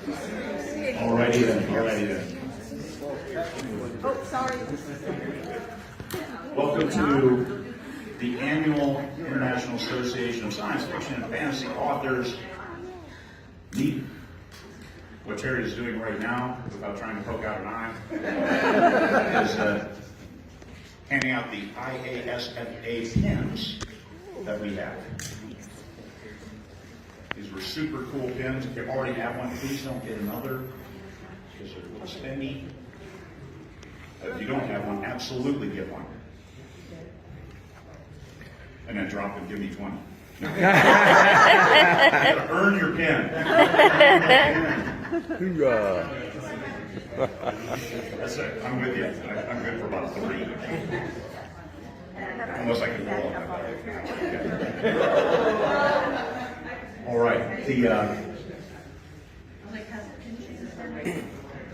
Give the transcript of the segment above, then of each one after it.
Alrighty then. Oh, sorry. Welcome to the annual International Association of Science Fiction and Fantasy Authors meeting. What Terry is doing right now, without trying to poke out an eye, is handing out the IASFA pins that we have. These were super cool pins. If you already have one, please don't get another, because they're a little spendy. If you don't have one, absolutely get one. And then drop and give me 20. You gotta earn your pen. That's it. I'm with you. I'm good for about 3. Unless I can roll on that. All right.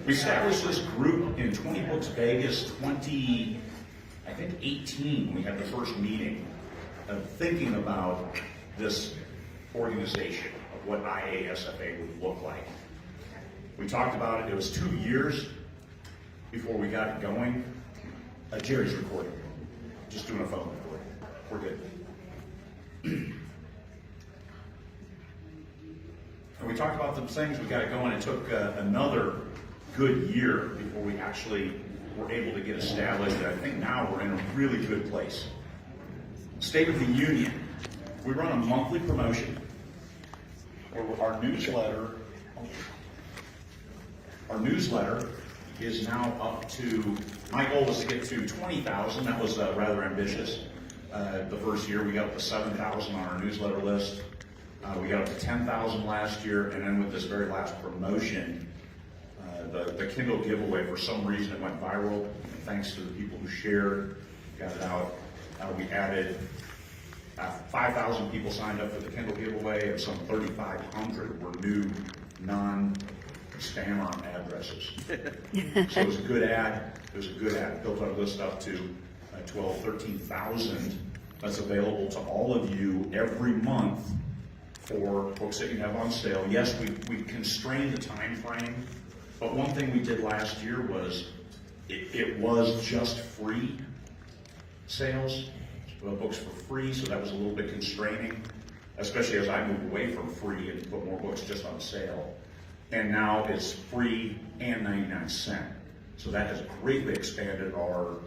We established this group in 20Books Vegas 18. We had the first meeting of thinking about this organization, of what IASFA would look like. We talked about it. It was 2 years before we got it going. Jerry's recording. Just doing a phone recording. We're good. And we talked about the things we got it going. It took another good year before we actually were able to get established. And I think now we're in a really good place. State of the Union. We run a monthly promotion where our newsletter is now up to, my goal was to get to 20,000. That was rather ambitious. The first year we got up to 7,000 on our newsletter list. We got up to 10,000 last year, and then with this very last promotion, the Kindle giveaway, for some reason it went viral, and thanks to the people who shared, got it out. We added 5,000 people signed up for the Kindle giveaway, and some 3,500 were new non-spammer addresses. So it was a good ad. Built our list up to 13,000. That's available to all of you every month for books that you have on sale. Yes, we constrained the time frame, but one thing we did last year was it was just free sales. Books for free, so that was a little bit constraining, especially as I moved away from free and put more books just on sale. And now it's free and 99 cents. So that has greatly expanded our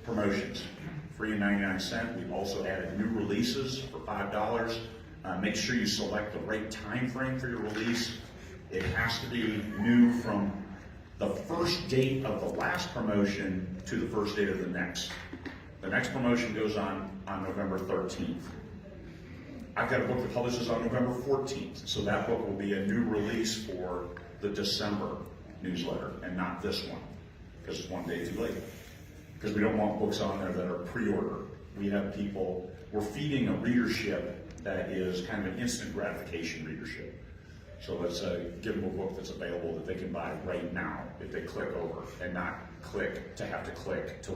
promotions. Free and 99 cents. We've also added new releases for $5. Make sure you select the right time frame for your release. It has to be new from the first date of the last promotion to the first date of the next. The next promotion goes on November 13th. I've got a book that publishes on November 14th, so that book will be a new release for the December newsletter and not this one, because it's one day too late. Because we don't want books on there that are pre-order. We have people, we're feeding a readership that is kind of an instant gratification readership. So let's give them a book that's available that they can buy right now if they click over, and not click to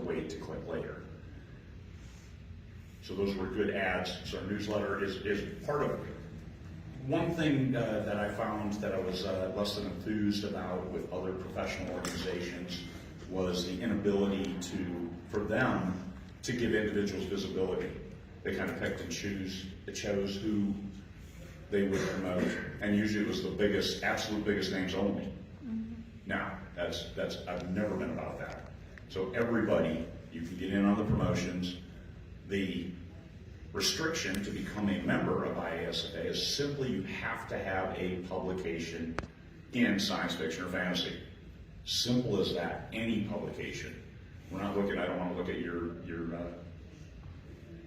wait to click later. So those were good ads. So our newsletter is part of it. One thing that I found that I was less than enthused about with other professional organizations was the inability for them to give individuals visibility. They kind of picked and chose who they would promote, and usually it was the absolute biggest names only. Now, I've never been about that. So everybody, you can get in on the promotions. The restriction to become a member of IASFA is simply you have to have a publication in science fiction or fantasy. Simple as that, any publication. We're not looking, I don't want to look at your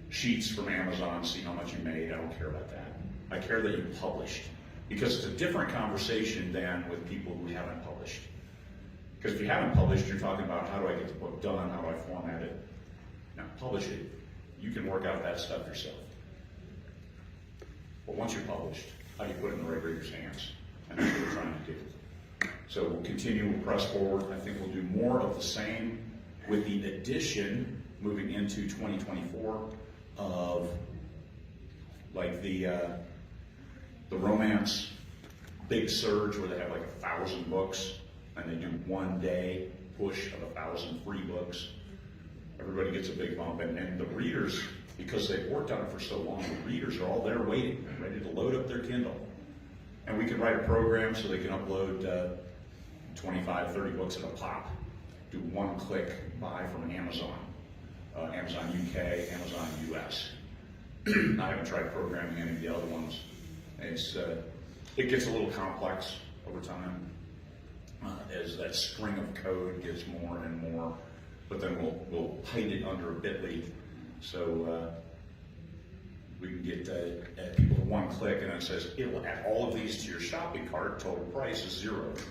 sheets from Amazon, see how much you made. I don't care about that. I care that you published, because it's a different conversation than with people who haven't published. Because if you haven't published, you're talking about how do I get the book done, how do I format it. Now, publish it. You can work out that stuff yourself. But once you're published, how do you put it in the right reader's hands? And that's what we're trying to do. So we'll continue, we'll press forward. I think we'll do more of the same with the addition, moving into 2024, of like the romance big surge where they have like 1,000 books and they do one day push of 1,000 free books. Everybody gets a big bump, and the readers, because they've worked on it for so long, the readers are all there waiting, ready to load up their Kindle. And we can write a program so they can upload 25, 30 books at a pop. Do one-click buy from Amazon, Amazon UK, Amazon US. I haven't tried programming any of the other ones. It gets a little complex over time as that string of code gets more and more. But then we'll hide it under a bit.ly, so we can get people to one click, and it says it'll add all of these to your shopping cart. Total price is $0.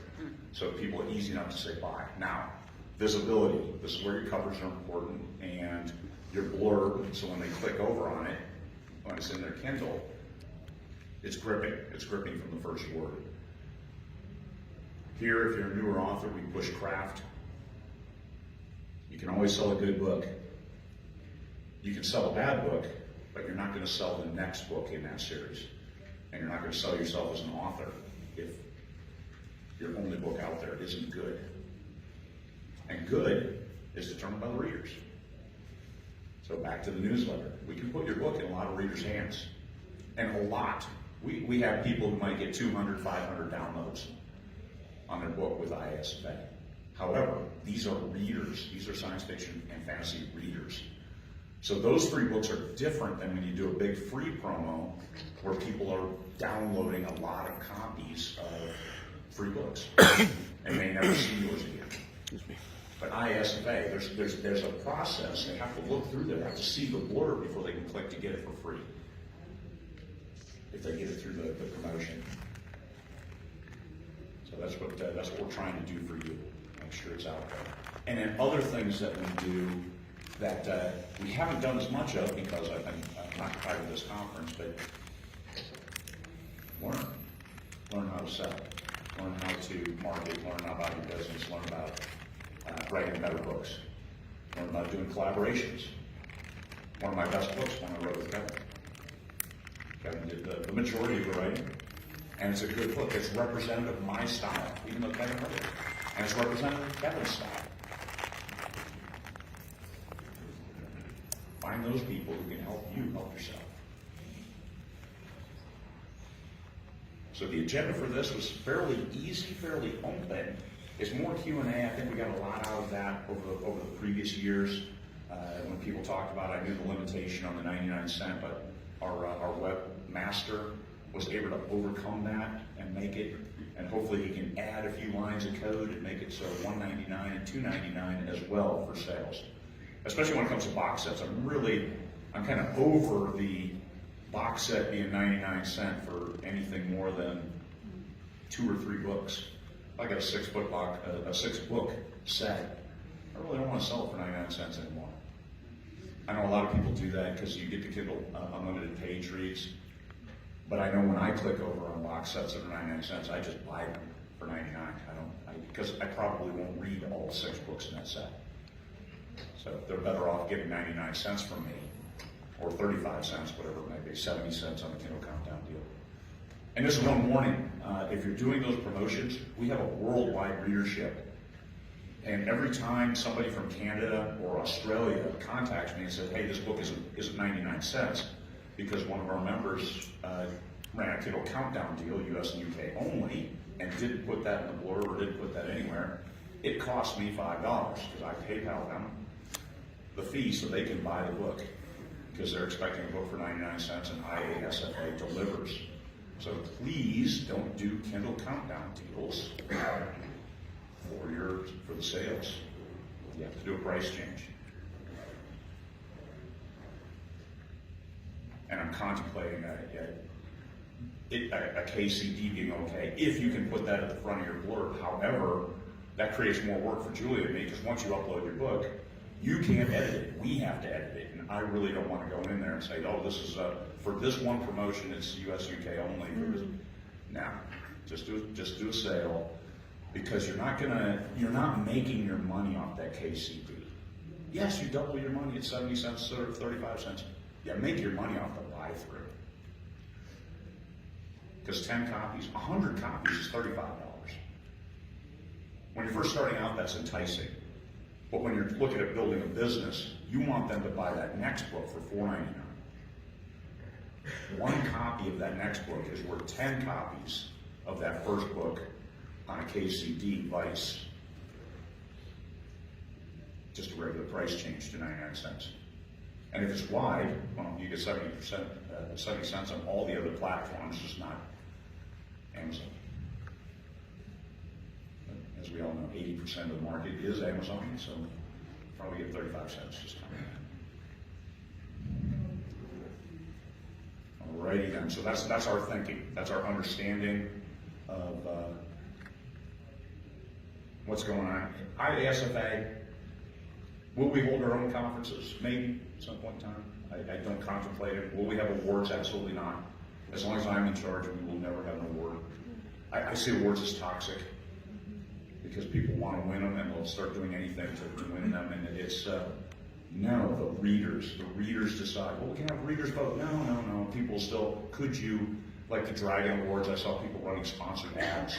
So people are easy enough to say buy. Now, visibility. This is where your covers are important, and your blurb. So when they click over on it, when it's in their Kindle, it's gripping. It's gripping from the first word. Here, if you're a newer author, we push craft. You can always sell a good book. You can sell a bad book, but you're not going to sell the next book in that series. And you're not going to sell yourself as an author if your only book out there isn't good. And good is determined by the readers. So back to the newsletter. We can put your book in a lot of readers' hands. And a lot. We have people who might get 200, 500 downloads on their book with IASFA. However, these are readers. These are science fiction and fantasy readers. So those 3 books are different than when you do a big free promo where people are downloading a lot of copies of free books and may never see yours again. But IASFA, there's a process. They have to look through there, have to see the blurb before they can click to get it for free, if they get it through the promotion. So that's what we're trying to do for you. Make sure it's out there. And then other things that we do that we haven't done as much of because I've been occupied with this conference, but learn how to sell, learn how to market, learn about your business, learn about writing better books, learn about doing collaborations. One of my best books, one I wrote with Kevin. Kevin did the majority of the writing, and it's a good book. It's representative of my style, even though Kevin wrote it. And it's representative of Kevin's style. Find those people who can help you help yourself. So the agenda for this was fairly easy, fairly open. It's more Q&A. I think we got a lot out of that over the previous years. When people talked about, I knew the limitation on the 99 cent, but our webmaster was able to overcome that and make it, and hopefully he can add a few lines of code and make it so $1.99 and $2.99 as well for sales. Especially when it comes to box sets. I'm kind of over the box set being 99 cents for anything more than 2 or 3 books. If I got a 6-book set, I really don't want to sell it for 99 cents anymore. I know a lot of people do that because you get the Kindle unlimited page reads. But I know when I click over on box sets that are 99 cents, I just buy them for 99. Because I probably won't read all 6 books in that set. So they're better off getting 99 cents from me, or 35 cents, whatever it may be, 70 cents on the Kindle Countdown deal. And this is one warning. If you're doing those promotions, we have a worldwide readership. And every time somebody from Canada or Australia contacts me and says, hey, this book isn't 99 cents, because one of our members ran a Kindle Countdown deal, US and UK only, and didn't put that in the blurb or didn't put that anywhere, it cost me $5 because I PayPal them the fee so they can buy the book, because they're expecting a book for 99 cents and IASFA delivers. So please don't do Kindle Countdown deals for the sales. You have to do a price change. And I'm contemplating a KCD being okay, if you can put that at the front of your blurb. However, that creates more work for Julie and me, because once you upload your book, you can't edit it. We have to edit it. And I really don't want to go in there and say, oh, this is for this one promotion, it's US, UK only. Now, just do a sale, because you're not making your money off that KCD. Yes, you double your money at 70 cents or 35 cents. Yeah, make your money off the buy-through. Because 10 copies, 100 copies is $35. When you're first starting out, that's enticing. But when you're looking at building a business, you want them to buy that next book for $4.99. One copy of that next book is worth 10 copies of that first book on a KCD device. Just a regular price change to 99 cents. And if it's wide, well, you get 70 cents on all the other platforms, just not Amazon. But as we all know, 80% of the market is Amazon, so probably get 35 cents just coming in. Alrighty then, so that's our thinking, that's our understanding of what's going on. IASFA, will we hold our own conferences? Maybe at some point in time. I don't contemplate it. Will we have awards? Absolutely not. As long as I'm in charge, we will never have an award. I see awards as toxic because people want to win them and they'll start doing anything to win them. And it's, no, the readers decide. Well, we can have readers vote. No. People still, could you, like the Dragon Awards, I saw people running sponsored ads.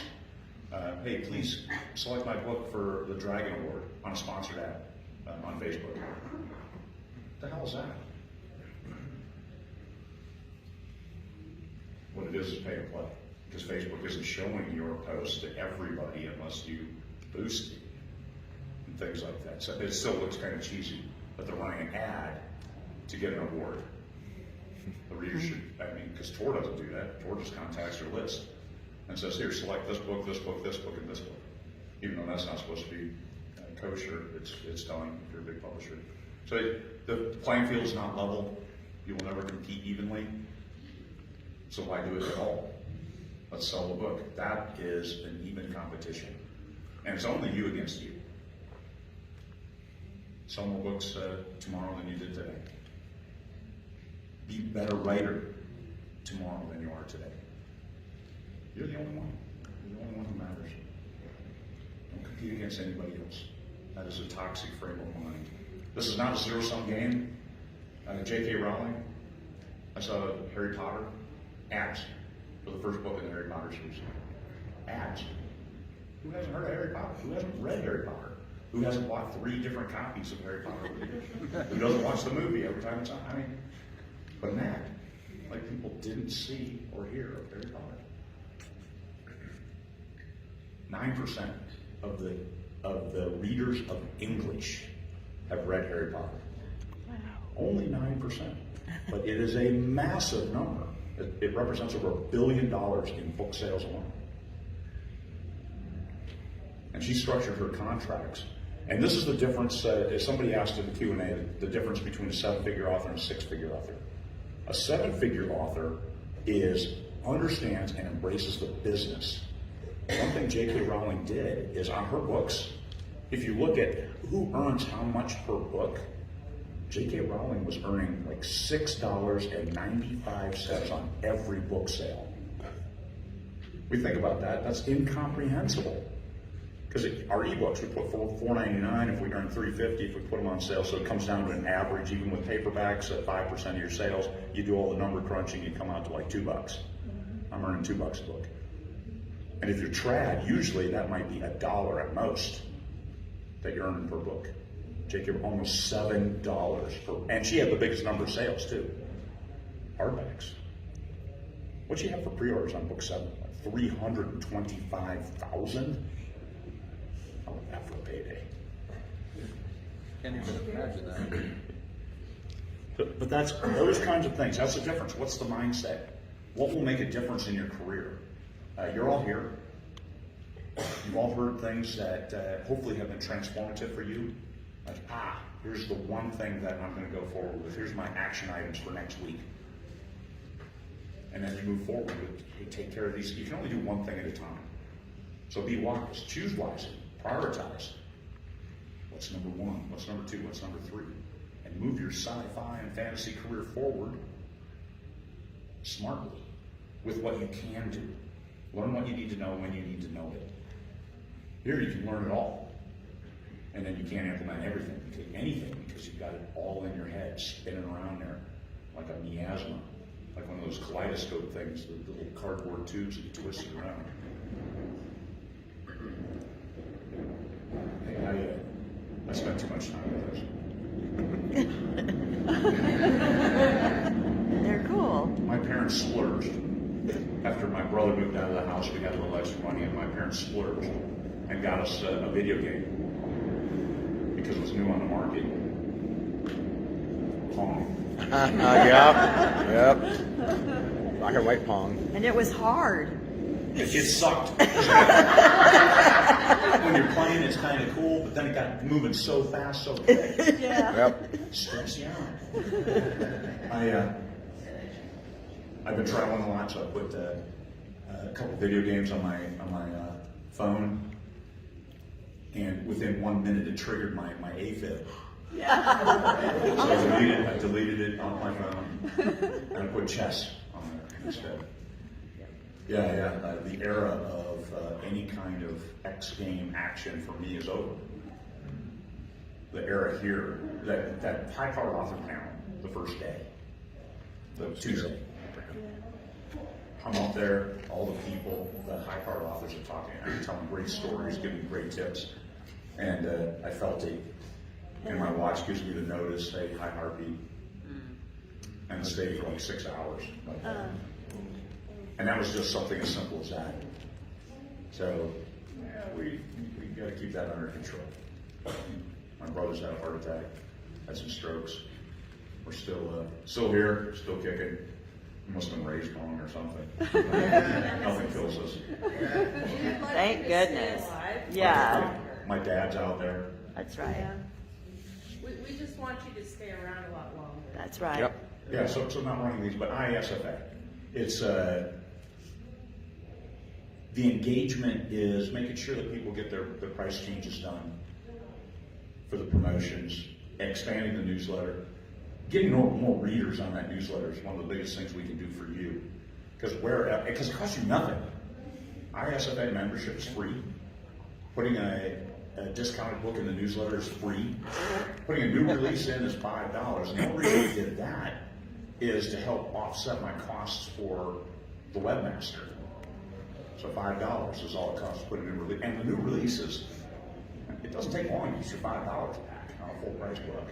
Hey, please select my book for the Dragon Award on a sponsored ad on Facebook. What the hell is that? What it is pay to play. Because Facebook isn't showing your post to everybody unless you boost it and things like that. So it still looks kind of cheesy, but they're running an ad to get an award. The reader should, because Tor doesn't do that. Tor just contacts your list and says, here, select this book, this book, this book, and this book. Even though that's not supposed to be kosher, it's done if you're a big publisher. So the playing field is not level. You will never compete evenly. So why do it at all? Let's sell the book. That is an even competition. And it's only you against you. Sell more books tomorrow than you did today. Be a better writer tomorrow than you are today. You're the only one. You're the only one who matters. Don't compete against anybody else. That is a toxic frame of mind. This is not a zero-sum game. J.K. Rowling, I saw Harry Potter, ads for the first book in the Harry Potter series. Ads. Who hasn't heard of Harry Potter? Who hasn't read Harry Potter? Who hasn't bought 3 different copies of Harry Potter? Who doesn't watch the movie every time it's on? But an ad. Like people didn't see or hear of Harry Potter. 9% of the readers of English have read Harry Potter. Wow. Only 9%. But it is a massive number. It represents over $1 billion in book sales alone. And she structured her contracts. And this is the difference, as somebody asked in the Q&A, the difference between a 7-figure author and a 6-figure author. A 7-figure author understands and embraces the business. One thing J.K. Rowling did is on her books, if you look at who earns how much per book, J.K. Rowling was earning like $6.95 on every book sale. We think about that, that's incomprehensible. Because our ebooks, we put $4.99 if we earn $3.50 if we put them on sale, so it comes down to an average, even with paperbacks at 5% of your sales, you do all the number crunching, you come out to like $2. I'm earning $2 a book. And if you're trad, usually that might be $1 at most that you're earning per book. J.K. almost $7 per, and she had the biggest number of sales too. Hardbacks. What'd she have for pre-orders on book 7? Like 325,000? How about that for a payday? Can't even imagine that. But that's those kinds of things. That's the difference. What's the mindset? What will make a difference in your career? You're all here. You've all heard things that hopefully have been transformative for you. Like, here's the one thing that I'm going to go forward with. Here's my action items for next week. And then you move forward with, hey, take care of these. You can only do one thing at a time. So be wise. Choose wisely. Prioritize. What's number 1? What's number 2? What's number 3? And move your sci-fi and fantasy career forward smartly with what you can do. Learn what you need to know when you need to know it. Here you can learn it all. And then you can't implement anything because you've got it all in your head, spinning around there like a miasma, like one of those kaleidoscope things, the little cardboard tubes that you twist it around. Hey, I spent too much time with those. They're cool. My parents splurged. After my brother moved out of the house, we had a little extra money, and my parents splurged and got us a video game because it was new on the market. Pong. Yep. Black and white Pong. And it was hard. It sucked. When you're playing, it's kind of cool, but then it got moving so fast, so quick. Yeah. Yep. Stress you out. I've been traveling a lot, so I put a couple video games on my phone, and within 1 minute it triggered my AFib. Yeah. So I deleted it off my phone, and I put chess on there instead. The era of any kind of X game action for me is over. The era here, that high-powered author panel, the first day, the Tuesday. I'm up there, all the people, the high-powered authors are talking, I'm telling great stories, giving great tips, and I felt it, and my watch gives me the notice, hey, high heartbeat, and stay for like 6 hours. And that was just something as simple as that. So, we got to keep that under control. My brother's had a heart attack, had some strokes. We're still here, still kicking. We must have been raised wrong or something. Nothing kills us. Thank goodness. Yeah. My dad's out there. That's right. We just want you to stay around a lot longer. That's right. Yep. Yeah, so I'm not running these, but IASFA. It's the engagement is making sure that people get their price changes done for the promotions, expanding the newsletter, getting more readers on that newsletter is one of the biggest things we can do for you. Because it costs you nothing. IASFA membership is free. Putting a discounted book in the newsletter is free. Putting a new release in is $5. And the only reason we did that is to help offset my costs for the webmaster. So $5 is all it costs to put a new release. And the new releases, it doesn't take long to use your $5 back on a full price book.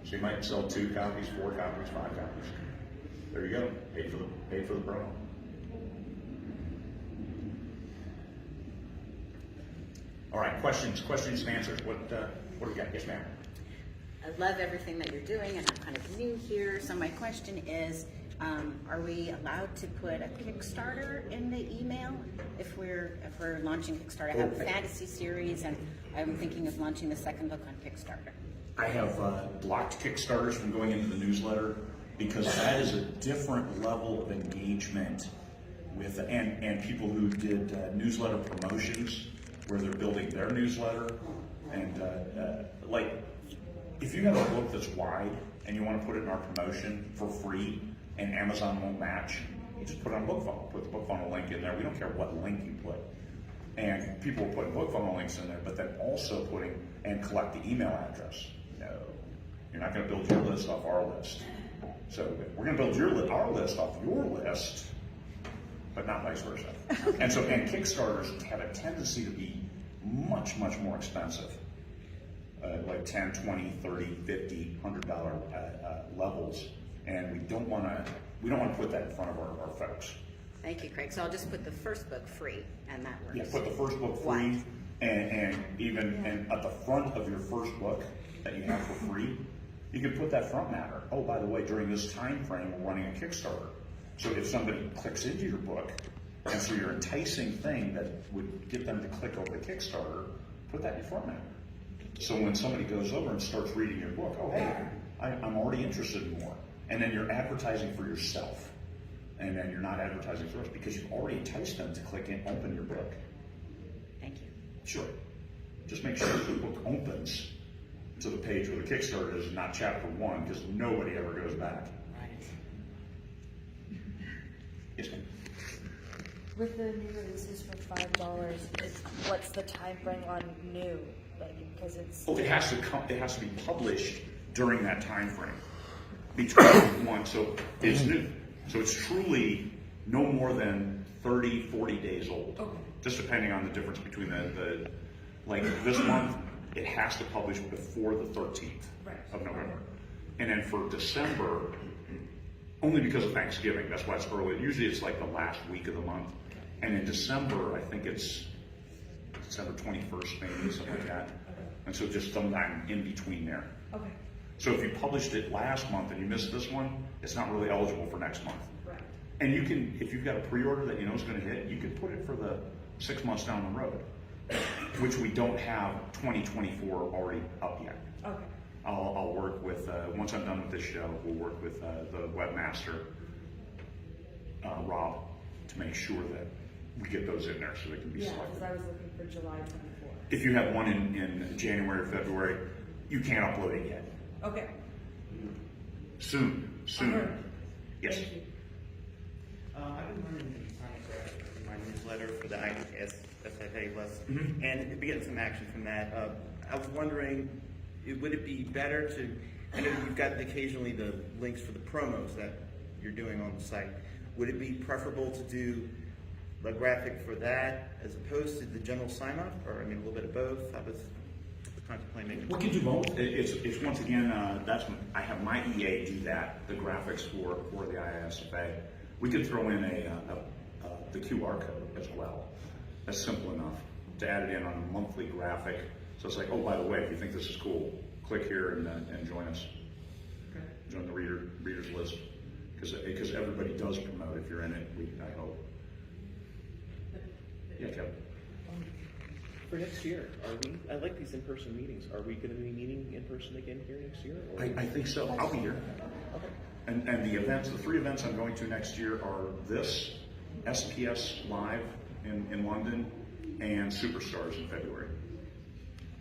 So you might sell 2 copies, 4 copies, 5 copies. There you go. Paid for the promo. All right, questions and answers. What do we got? Yes, ma'am. I love everything that you're doing, and I'm kind of new here. So my question is, are we allowed to put a Kickstarter in the email if we're launching Kickstarter? I have a fantasy series, and I'm thinking of launching the second book on Kickstarter. I have blocked Kickstarters from going into the newsletter because that is a different level of engagement with and people who did newsletter promotions where they're building their newsletter and like if you have a book that's wide and you want to put it in our promotion for free and Amazon won't match, you just put it on book funnel. Put the book funnel link in there. We don't care what link you put. And people will put book funnel links in there, but then also putting and collect the email address. No, you're not going to build your list off our list. So we're going to build our list off your list, but not vice versa. And Kickstarters have a tendency to be much more expensive, like $10, $20, $30, $50, $100 levels, and we don't want to put that in front of our folks. Thank you, Craig. So I'll just put the first book free, and that works. Yeah, put the first book free, and at the front of your first book that you have for free, you can put that front matter. Oh, by the way, during this time frame, we're running a Kickstarter. So if somebody clicks into your book, and so your enticing thing that would get them to click over the Kickstarter, put that in your front matter. So when somebody goes over and starts reading your book, oh, hey, I'm already interested in more. And then you're advertising for yourself. And then you're not advertising for us because you've already enticed them to click and open your book. Thank you. Sure. Just make sure the book opens to the page where the Kickstarter is, not chapter 1, because nobody ever goes back. Right. Yes, ma'am. With the new releases for $5, what's the time frame on new? Like, because it's Oh, it has to be published during that time frame between one. So it's new. So it's truly no more than 30, 40 days old. Okay. Just depending on the difference between the like this month, it has to publish before the 13th Right. of November. And then for December, only because of Thanksgiving, that's why it's early. Usually it's like the last week of the month. And in December, I think it's December 21st, maybe, something like that. And so just sometime in between there. Okay. So if you published it last month and you missed this one, it's not really eligible for next month. Right. And you can, if you've got a pre-order that you know is going to hit, you can put it for the 6 months down the road, which we don't have 2024 already up yet. Okay. I'll work with, once I'm done with this show, we'll work with the webmaster, Rob, to make sure that we get those in there so they can be Yeah, selected. because I was looking for July 24th. If you have one in January or February, you can't upload it yet. Okay. Soon. Alright. Yes. Thank you. I've been learning to sign up for my newsletter for the IASFA list, Mhm. and getting some action from that. I was wondering, would it be better to, I know you've got occasionally the links for the promos that you're doing on the site. Would it be preferable to do a graphic for that as opposed to the general sign-up, or I mean a little bit of both? I was contemplating. We can do both. It's once again, I have my EA do that, the graphics for the IASFA. We could throw in the QR code as well. That's simple enough to add it in on a monthly graphic. So it's like, oh, by the way, if you think this is cool, click here and join us. Okay. Join the readers list. Because everybody does promote if you're in it, I hope. Yeah, Kevin. For next year, I like these in-person meetings. Are we gonna be meeting in person again here next year? Or? I think so. I'll be here. Okay. And the 3 events I'm going to next year are this, SPS Live in London, and Superstars in February.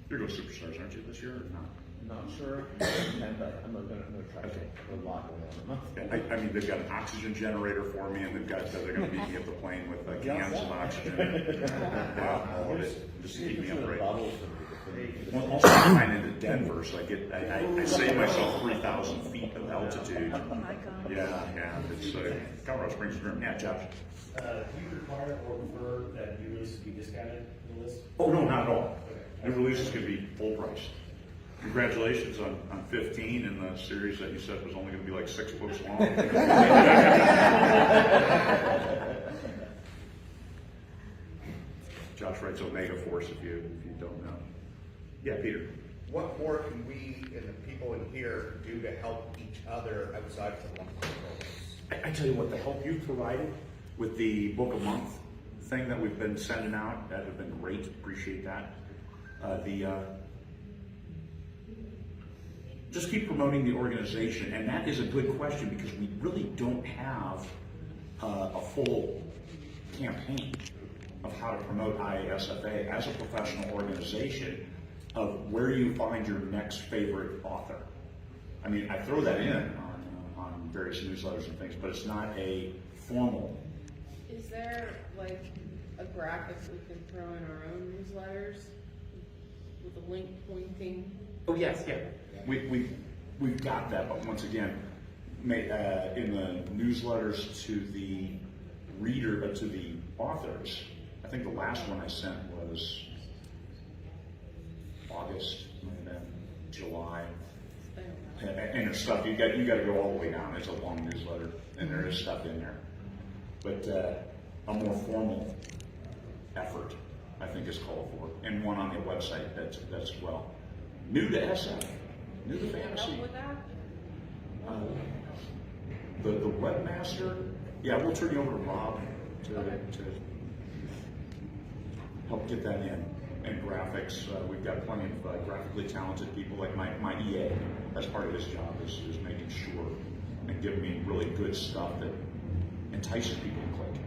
You're going to Superstars, aren't you, this year or not? Not sure. I'm gonna try to a lot going on. Yeah, I mean, they've got an oxygen generator for me, and they're going to meet me at the plane with cans of oxygen. Yeah, all of it, just to keep me upright. Well, also I'm flying into Denver, so I save myself 3,000 feet of altitude. Oh my God. Yeah, it's Colorado Springs Grim. Yeah, Josh. Do you require or prefer that new releases be discounted in the list? Oh, no, not at all. New releases can be full price. Congratulations on 15 in the series that you said was only going to be like 6 books long. Josh writes Omega Force if you don't know. Yeah, Peter. What more can we and the people in here do to help each other outside of the monthly programs? I tell you what, the help you've provided with the book a month thing that we've been sending out, that have been great. Appreciate that. Just keep promoting the organization, and that is a good question because we really don't have a full campaign of how to promote IASFA as a professional organization of where you find your next favorite author. I mean, I throw that in on various newsletters and things, but it's not a formal. Is there like a graphic we can throw in our own newsletters with a link pointing? Oh yes, yeah. We've got that, but once again, in the newsletters to the reader, to the authors, I think the last one I sent was August, and then July, and there's stuff you got to go all the way down. It's a long newsletter, and there is stuff in there, but a more formal effort, I think, is called for, and one on the website that's well new to SF. New to fantasy. Help with that? The webmaster, yeah, we'll turn you over to Rob to help get that in. And graphics, we've got plenty of graphically talented people like my EA. That's part of his job is making sure and giving me really good stuff that entices people to click.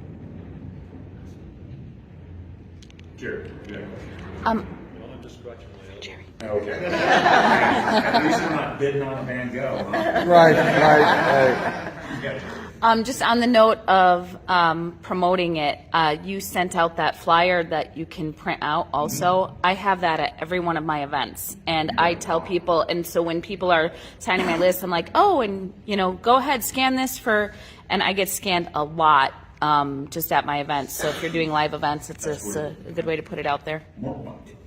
Jerry, you have a question? I'm just scratching my head. Jerry. Okay. At least we're not bidding on Van Gogh, huh? Right. Yeah. Just on the note of promoting it, you sent out that flyer that you can print out also. I have that at every one of my events. And I tell people, and so when people are signing my list, I'm like, oh, and go ahead, scan this and I get scanned a lot just at my events. So if you're doing live events, it's a good way to put it out there.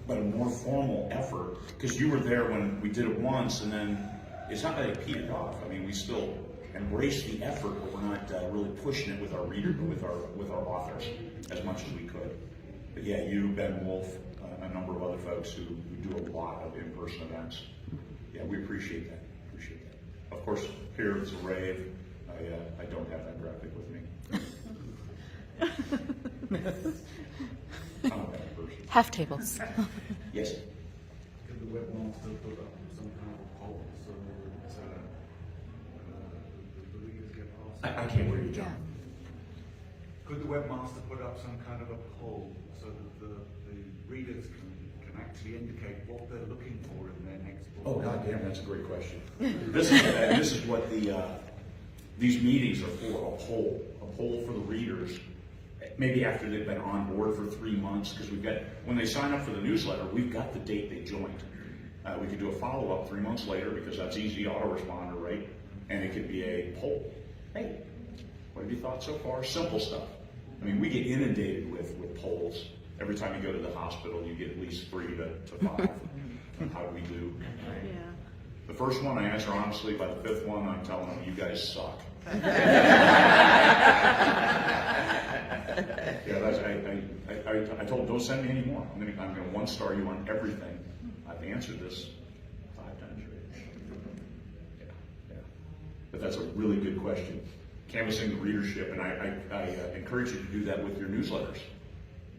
But a more formal effort, because you were there when we did it once, and then it's not that it petered off. I mean, we still embrace the effort, but we're not really pushing it with our reader, with our authors as much as we could. But yeah, you, Ben Wolf, a number of other folks who do a lot of in-person events. Yeah, we appreciate that. Of course, here it's a rave. I don't have that graphic with me. I'm a bad person. Half tables. Yes. Could the webmaster put up some kind of poll so the readers get asked? I can't hear you, John. Could the webmaster put up some kind of a poll so that the readers can actually indicate what they're looking for in their next book? Oh, goddamn, that's a great question. This is what these meetings are for, a poll for the readers. Maybe after they've been on board for 3 months, because when they sign up for the newsletter, we've got the date they joined. We could do a follow-up 3 months later, because that's easy autoresponder, right? And it could be a poll. Hey, what have you thought so far? Simple stuff. I mean, we get inundated with polls. Every time you go to the hospital, you get at least 3 to 5. How do we do? Right? Yeah. The first one I answer honestly. By the 5th one, I'm telling them, you guys suck. I told them, don't send me any more. I'm going to 1-star you on everything. I've answered this 5 times already. Yeah. But that's a really good question. Canvassing the readership, and I encourage you to do that with your newsletters.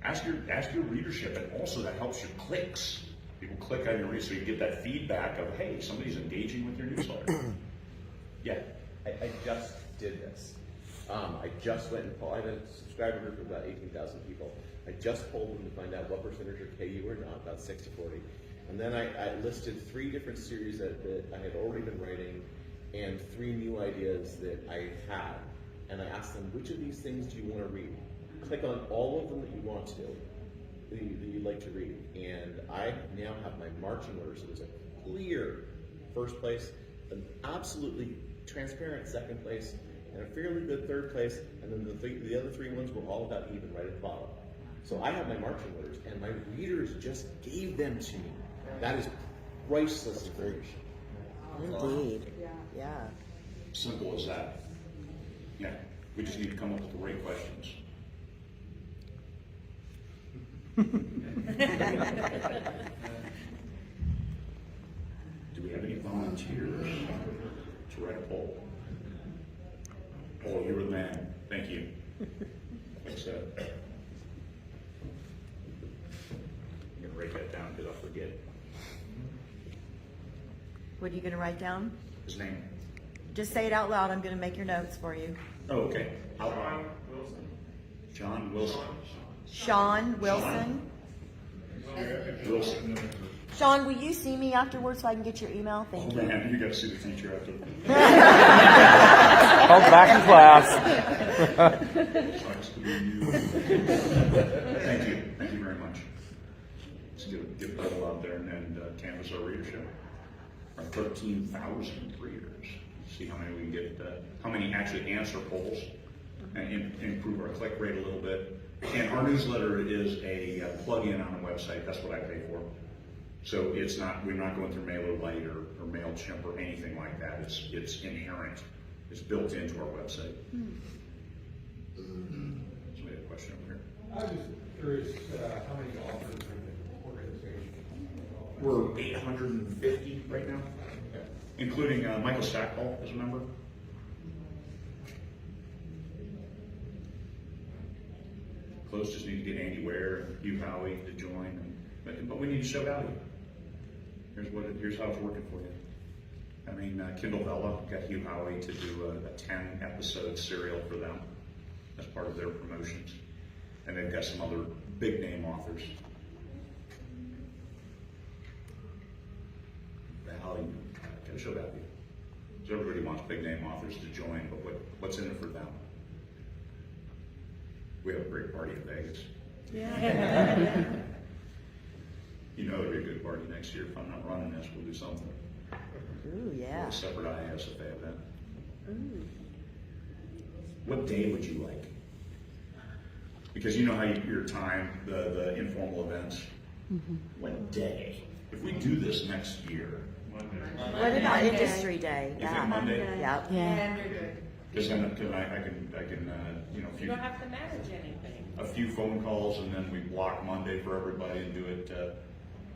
Ask your readership, and also that helps your clicks. People click on your so you get that feedback of, hey, somebody's engaging with your newsletter. Yeah. I just did this. I just went and polled. I have a subscriber group of about 18,000 people. I just polled them to find out what percentage are KU or not, about 60-40. And then I listed 3 different series that I had already been writing and 3 new ideas that I had. And I asked them, which of these things do you want to read? Click on all of them that you want to, that you'd like to read. And I now have my marching orders. It was a clear first place, an absolutely transparent second place, and a fairly good third place, and then the other 3 ones were all about even right at the bottom. So I have my marching orders, and my readers just gave them to me. That is priceless information. Indeed. Yeah. Simple as that. Yeah. We just need to come up with the right questions. Do we have any volunteers to write a poll? Oh, you're the man. Thank you. Thanks, I'm going to write that down because I'll forget. What are you going to write down? His name. Just say it out loud. I'm going to make your notes for you. Oh, okay. John Wilson. Sean Wilson. Wilson. Sean, will you see me afterwards so I can get your email? Thank you. Man, you got to see the teacher after. Oh, back in class. Sucks to be you. Thank you. Thank you very much. Let's get a poll out there and canvass our readership. Our 13,000 readers. See how many we can get, how many actually answer polls and improve our click rate a little bit. And our newsletter is a plug-in on the website. That's what I pay for. So it's not, we're not going through MailerLite or MailChimp or anything like that. It's inherent. It's built into our website. Somebody had a question over here. I was just curious, how many authors are in the organization? We're 850 right now, including Michael Stackpole as a member. Close, just need to get Andy Ware and Hugh Howey to join, but we need to show value. Here's how it's working for you. I mean, Kindle Vella got Hugh Howey to do a 10-episode serial for them as part of their promotions, and they've got some other big name authors. Value, gotta show value. So everybody wants big name authors to join, but what's in it for them? We have a great party in Vegas. Yeah. You know there'll be a good party next year. If I'm not running this, we'll do something. Ooh, yeah. A separate IASFA event. Ooh. What day would you like? Because you know how your time, the informal events. What day? If we do this next year, What about Industry Day? You think Monday? Yep. And you're good. because then I can you know, You don't have to manage anything. a few phone calls, and then we block Monday for everybody and do it,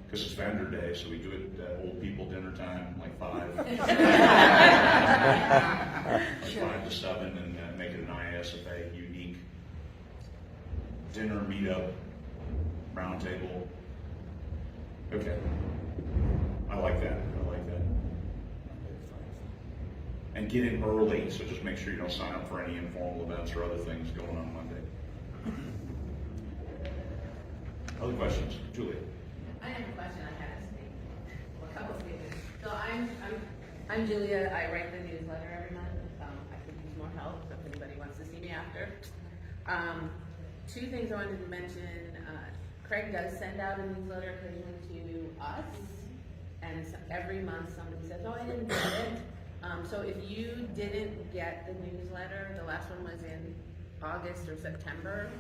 because it's vendor day, so we do it old people dinner time, like 5. Like 5 to 7, and make it an IASFA unique dinner meetup, round table. Okay. I like that. And get in early, so just make sure you don't sign up for any informal events or other things going on Monday. Other questions? Julia? I have a question I had to speak. Well, a couple of statements. So I'm Julia. I write the newsletter every month. I could use more help if anybody wants to see me after. 2 things I wanted to mention. Craig does send out a newsletter occasionally to us, and every month somebody says, "Oh, I didn't get it." So if you didn't get the newsletter, the last one was in August or September,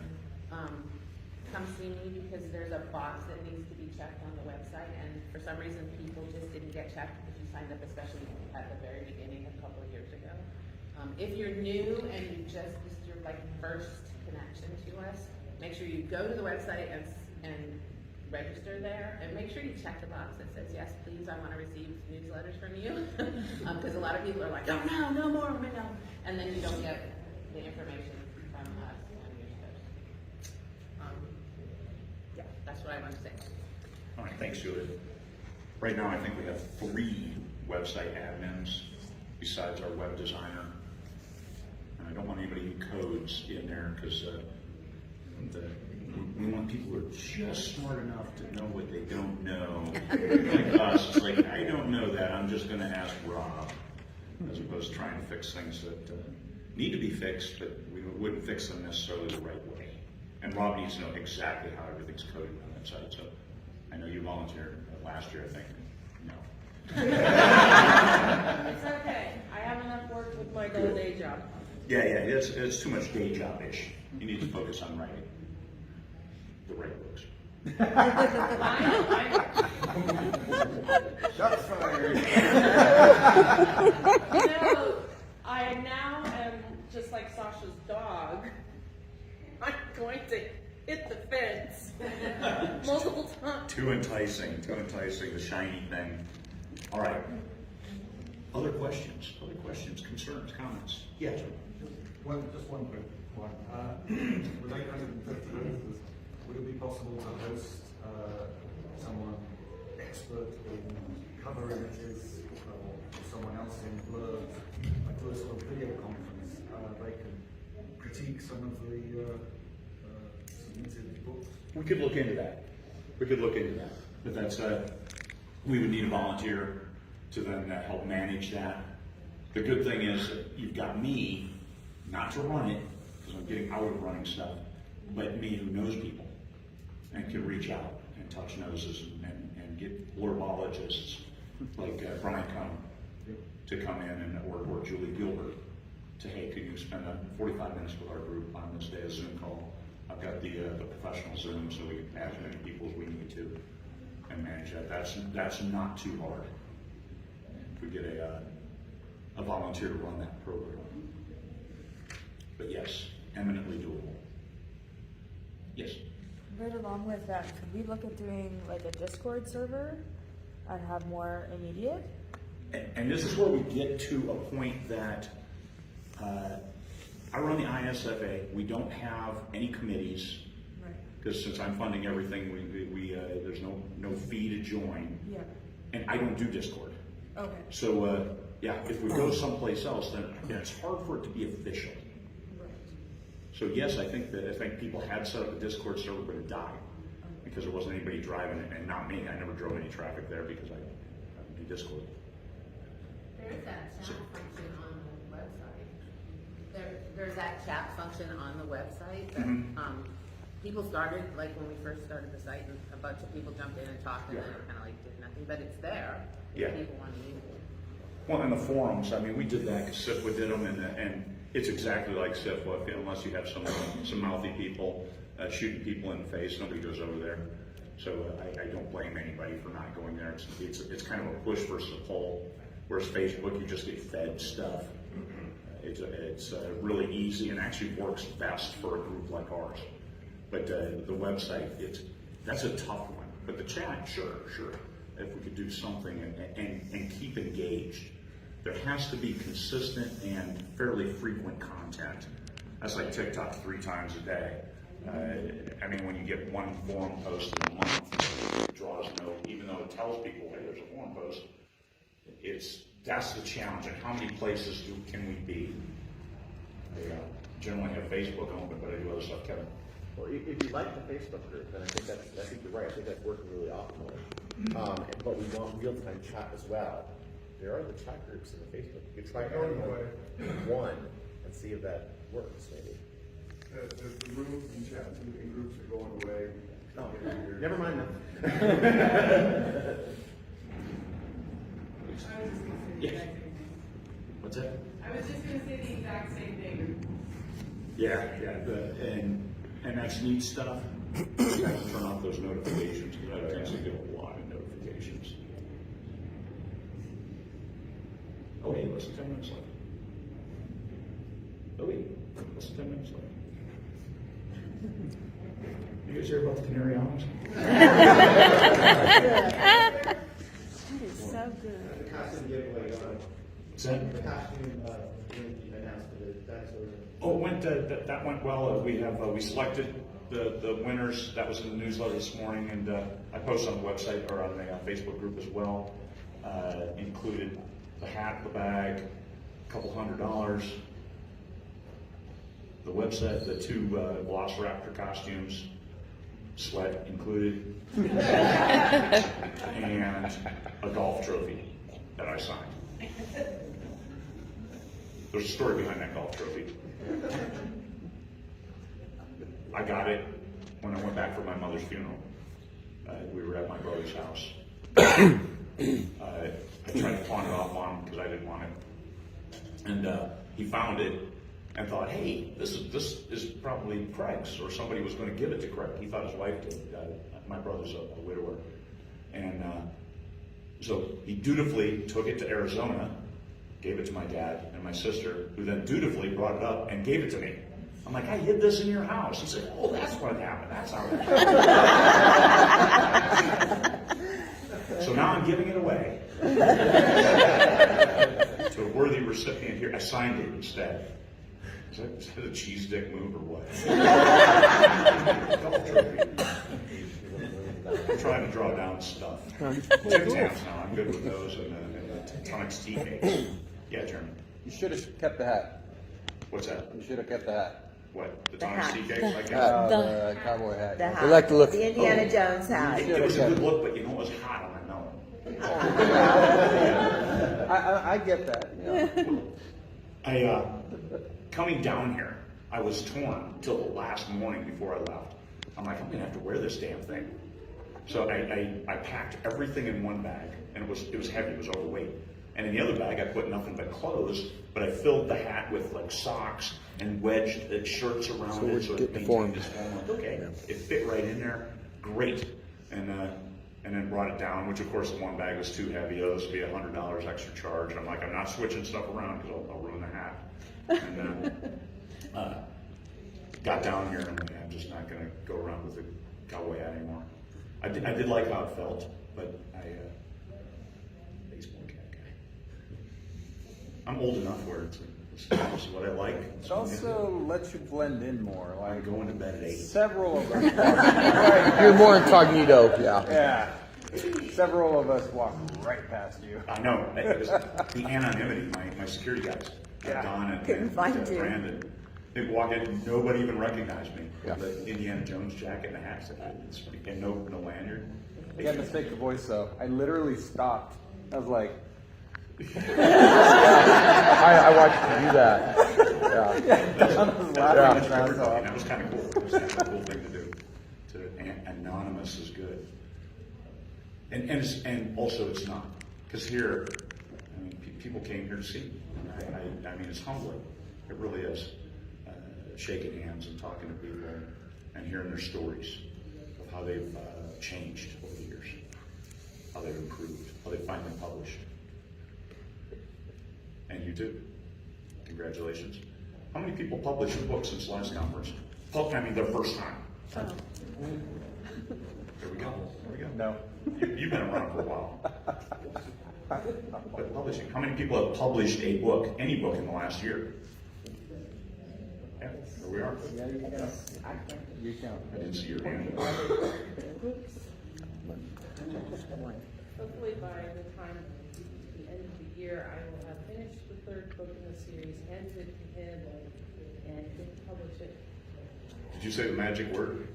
come see me, because there's a box that needs to be checked on the website, and for some reason people just didn't get checked because you signed up, especially at the very beginning a couple of years ago. If you're new and this is your first connection to us, make sure you go to the website and register there, and make sure you check the box that says, "Yes, please, I want to receive newsletters from you," because a lot of people are like, "Oh no, no more, no," and then you don't get the information from us when you're supposed to. Yeah, that's what I want to say. All right, thanks, Julia. Right now, I think we have 3 website admins besides our web designer. And I don't want anybody who codes in there, because we want people who are just smart enough to know what they don't know. Like us, it's like, I don't know that, I'm just gonna ask Rob, as opposed to trying to fix things that need to be fixed, but we wouldn't fix them necessarily the right way. And Rob needs to know exactly how everything's coded on that site, so I know you volunteered last year, I think. No. It's okay. I have enough work with my day job. Yeah, it's too much day job-ish. You need to focus on writing the right books. Shots fired. I now am just like Sasha's dog. I'm going to hit the fence multiple times. Too enticing, the shiny thing. All right. Other questions, concerns, comments? Yeah. Just one quick one. With 850 authors, would it be possible to host someone expert in cover images or someone else in Blur, like a sort of video conference? They can critique some of the submitted books. We could look into that. But that's, we would need a volunteer to then help manage that. The good thing is that you've got me, not to run it, because I'm getting out of running stuff, but me who knows people and can reach out and touch noses and get blurbologists like Brian to come in, and or Julie Gilbert to, hey, could you spend 45 minutes with our group on this day, a Zoom call? I've got the professional Zoom, so we can add as many people as we need to and manage that. That's not too hard. If we get a volunteer to run that program. But yes, eminently doable. Yes. Right along with that, could we look at doing like a Discord server and have more immediate? And this is where we get to a point that I run the IASFA. We don't have any committees, because since I'm funding everything, we there's no fee to join. Yeah. And I don't do Discord. Okay. So yeah, if we go someplace else, then it's hard for it to be official. Right. So yes, I think people had set up a Discord server, but it died because there wasn't anybody driving it, and not me. I never drove any traffic there because I don't do Discord. There's that chat function on the website. There's that chat function on the website that, people started, like when we first started the site, and a bunch of people jumped in and talked, and then it kind of like did nothing, but it's there. Yeah. If people want to use it. Well, and the forums, I mean, we did that because SIFWA did them, and it's exactly like SIFWA, unless you have some mouthy people shooting people in the face, nobody goes over there. So I don't blame anybody for not going there. It's kind of a push versus a pull, whereas Facebook, you just get fed stuff. It's really easy and actually works best for a group like ours. But the website, that's a tough one. But the chat, sure. If we could do something and keep engaged. There has to be consistent and fairly frequent content. That's like TikTok 3 times a day. I mean, when you get one forum post in a month, it draws no, even though it tells people, hey, there's a forum post, that's the challenge. And how many places can we be? I generally have Facebook open, but I do other stuff, Kevin. Well, if you like the Facebook group, then I think you're right. I think that's working really optimally. But we want real-time chat as well. There are the chat groups in the Facebook. You could try one and see if that works, maybe. The rooms and chats and groups are going away. Oh, never mind that. Yeah. What's that? I was just going to say the exact same thing. Yeah, and that's neat stuff. I can turn off those notifications because I actually get a lot of notifications. Oh, hey, less than 10 minutes left. Oh, wait, less than 10 minutes left. You guys hear about the Canary Islands? That is so good. The costume giveaway going. What's that? The costume announced for the dinosaurs. Oh, that went well. We selected the winners. That was in the newsletter this morning, and I posted on the website or on the Facebook group as well. Included the hat, the bag, a couple $100. The website, the 2 Velociraptor costumes, sweat included, and a golf trophy that I signed. There's a story behind that golf trophy. I got it when I went back for my mother's funeral. We were at my brother's house. I tried to pawn it off on him because I didn't want it. And he found it and thought, hey, this is probably Craig's, or somebody was going to give it to Craig. He thought his wife did. My brother's a widower. And so he dutifully took it to Arizona, gave it to my dad and my sister, who then dutifully brought it up and gave it to me. I'm like, I hid this in your house. He said, oh, that's what happened. That's how it happened. So now I'm giving it away to a worthy recipient here. I signed it instead. Is that a cheese dick move or what? I'm trying to draw down stuff. Tim Tams now, I'm good with those, and the Tectonics tea cakes. Yeah, Jeremy. You should have kept the hat. What's that? You should have kept the hat. What? The The Tectonics hat. tea cakes? Like The cowboy hat. The hat. We like to look. The Indiana Jones hat. It was a good look, but you know it was hot on my melon. I get that. Yeah. Coming down here, I was torn till the last morning before I left. I'm like, I'm gonna have to wear this damn thing. So I packed everything in one bag, and it was heavy, it was overweight. And in the other bag, I put nothing but clothes, but I filled the hat with like socks and wedged shirts around So it, we're so it getting maintained formed. its form. Like, okay, it fit right in there, great. And then brought it down, which of course the one bag was too heavy. Those would be $100 extra charge. And I'm like, I'm not switching stuff around because I'll ruin the hat. And then got down here and I'm like, I'm just not going to go around with a cowboy hat anymore. I did like how it felt, but baseball cap guy. I'm old enough where it's what I like. It also lets you blend in more. I'm Like going to bed at 8. several of us. Right. You're more incognito, yeah. Yeah. Several of us walk right past you. I know. It was the anonymity, my security guys, Don and Brandon. They walk in, nobody even recognized me. Yeah. The Indiana Jones jacket and the hat, and no lanyard. You had to fake the voice though. I literally stopped. I was like, I watched you do that. Yeah. John was That laughing his was ass everybody. off. That was kind of cool. That was kind of a cool thing to do. Anonymous is good. And also it's not. Because here, I mean, people came here to see me. I mean, it's humbling. It really is. Shaking hands and talking to people and hearing their stories of how they've changed over the years, how they've improved, how they finally published. And you too. Congratulations. How many people published a book since last conference? I mean, their first time. There we go. There we go. No. You've been around for a while. But publishing. How many people have published a book, any book, in the last year? Yeah, there we are. Yeah, you count. You count. I didn't see your hand. Hopefully by the time the end of the year, I will have finished the third book in the series, handed it to him, and get to publish it. Did you say the magic word?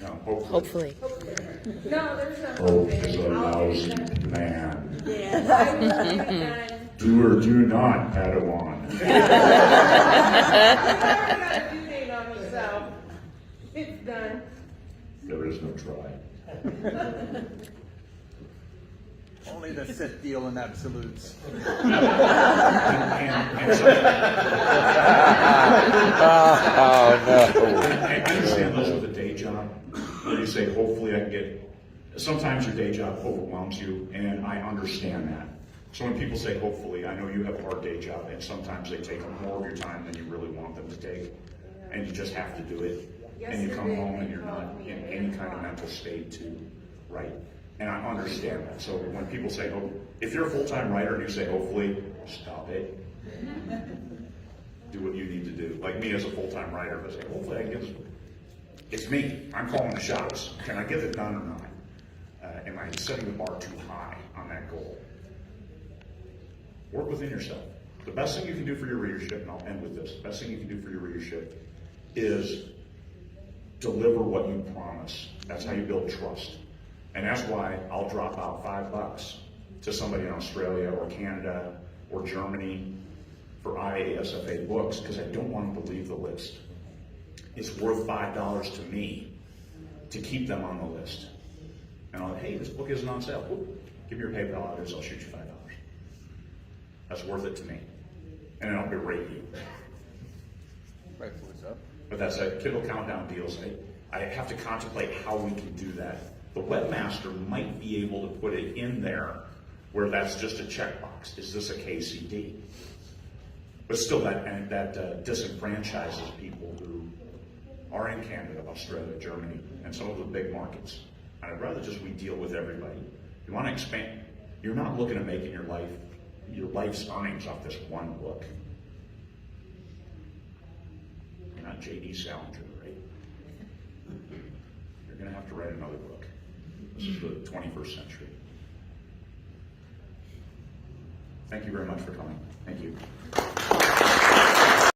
No, Hopefully. No, there's no Hope is a lousy man. Do or do not, Padawan. I got a due date on myself. It's done. There is no try. Only the Sith deal in absolutes. And Oh no. I understand those with a day job, where you say, hopefully I can get, sometimes your day job overwhelms you, and I understand that. So when people say hopefully, I know you have a hard day job, and sometimes they take up more of your time than you really want them to take, and you just have to do it. And you come home and you're not in any kind of mental state to write. And I understand that. So when people say, oh, if you're a full-time writer and you say hopefully, stop it. Do what you need to do. Like me as a full-time writer, if I say, hopefully I can get this book. It's me. I'm calling the shots. Can I get it done or not? Am I setting the bar too high on that goal? Work within yourself. The best thing you can do for your readership, and I'll end with this, the best thing you can do for your readership is deliver what you promise. That's how you build trust. And that's why I'll drop out $5 to somebody in Australia or Canada or Germany for IASFA books, because I don't want them to leave the list. It's worth $5 to me to keep them on the list. And I'll, hey, this book isn't on sale. Whoop, give me your PayPal address, I'll shoot you $5. That's worth it to me. And then I'll berate you. Rightfully so. But that's a Kindle Countdown deals. I have to contemplate how we can do that. The webmaster might be able to put it in there where that's just a checkbox. Is this a KCD? But still, that disenfranchises people who are in Canada, Australia, Germany, and some of the big markets. And I'd rather just we deal with everybody. You want to expand. You're not looking at making your life's earnings off this one book. You're not J.D. Salinger, right? You're going to have to write another book. This is the 21st century. Thank you very much for coming. Thank you.